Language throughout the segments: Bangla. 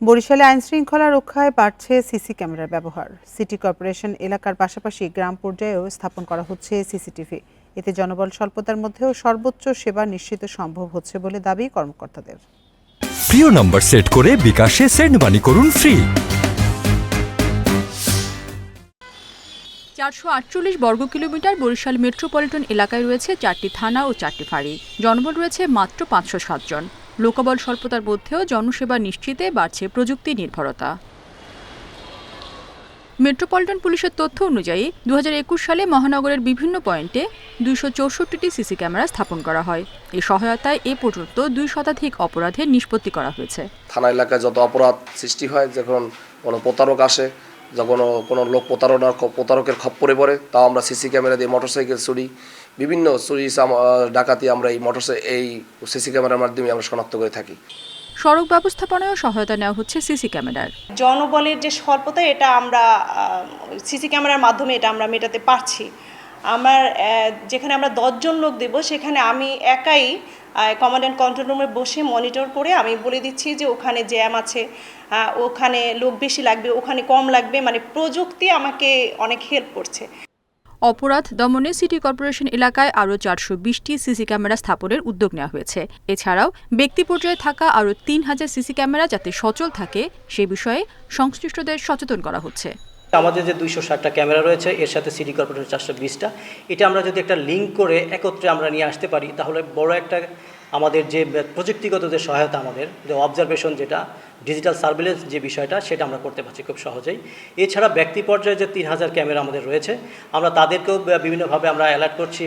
বরিশালে আইনশৃঙ্খলা রক্ষায় বাড়ছে সিসি ক্যামেরার ব্যবহার। সিটি কর্পোরেশন এলাকার পাশাপাশি গ্রাম পর্যায়েও স্থাপন করা হচ্ছে সিসিটিভি। এতে জনবল স্বল্পতার মধ্যেও সর্বোচ্চ সেবা নিশ্চিত সম্ভব হচ্ছে বলে দাবি কর্মকর্তাদের। প্রিয় নম্বর সেট করে বিকাশে সেন্ড মানি করুন ফ্রি। 448 বর্গ কিলোমিটার বরিশাল মেট্রোপলিটন এলাকায় রয়েছে 4টি থানা ও 4টি ফাঁড়ি। জনবল রয়েছে মাত্র 507 জন। লোকবল স্বল্পতার মধ্যেও জনসেবা নিশ্চিতে বাড়ছে প্রযুক্তি নির্ভরতা। মেট্রোপলিটন পুলিশের তথ্য অনুযায়ী 2021 সালে মহানগরের বিভিন্ন পয়েন্টে 264টি সিসি ক্যামেরা স্থাপন করা হয়। এই সহায়তায় এ পর্যন্ত 2 শতাধিক অপরাধের নিষ্পত্তি করা হয়েছে। থানা এলাকায় যত অপরাধ সৃষ্টি হয়, যখন কোনো প্রতারক আসে, যখন কোনো লোক প্রতারকের খপ্পরে পড়ে, তাও আমরা সিসি ক্যামেরা দিয়ে মোটরসাইকেল চুরি, বিভিন্ন চুরি ডাকাতি আমরা এই সিসি ক্যামেরার মাধ্যমে আমরা শনাক্ত করে থাকি। সড়ক ব্যবস্থাপনায়ও সহায়তা নেওয়া হচ্ছে সিসি ক্যামেরার। জনবলের যে স্বল্পতা, এটা আমরা সিসি ক্যামেরার মাধ্যমে এটা আমরা মেটাতে পারছি। যেখানে আমরা 10 জন লোক দেব, সেখানে আমি একাই কমান্ড অ্যান্ড কন্ট্রোল রুমে বসে মনিটর করে আমি বলে দিচ্ছি যে ওখানে জ্যাম আছে, ওখানে লোক বেশি লাগবে, ওখানে কম লাগবে। মানে প্রযুক্তি আমাকে অনেক হেল্প করছে। অপরাধ দমনে সিটি কর্পোরেশন এলাকায় আরও 420টি সিসি ক্যামেরা স্থাপনের উদ্যোগ নেওয়া হয়েছে। এছাড়াও ব্যক্তি পর্যায়ে থাকা আরও 3000 সিসি ক্যামেরা যাতে সচল থাকে সে বিষয়ে সংশ্লিষ্টদের সচেতন করা হচ্ছে। আমাদের যে 260টা ক্যামেরা রয়েছে, এর সাথে সিটি কর্পোরেশন 420টা, এটা আমরা যদি একটা লিঙ্ক করে একত্রে আমরা নিয়ে আসতে পারি, তাহলে বড় একটা আমাদের যে প্রযুক্তিগত যে সহায়তা, আমাদের যে অবজারভেশন, যেটা ডিজিটাল সার্ভিলেন্স যে বিষয়টা, সেটা আমরা করতে পারছি খুব সহজেই। এছাড়া ব্যক্তি পর্যায়ে যে 3000 ক্যামেরা আমাদের রয়েছে, আমরা তাদেরকেও বিভিন্নভাবে আমরা অ্যালার্ট করছি।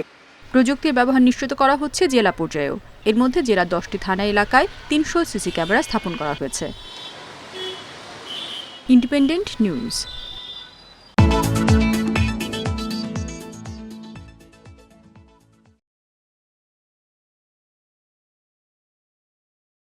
প্রযুক্তির ব্যবহার নিশ্চিত করা হচ্ছে জেলা পর্যায়েও। এর মধ্যে জেলার 10টি থানা এলাকায় 300 সিসি ক্যামেরা স্থাপন করা হয়েছে। Independent news.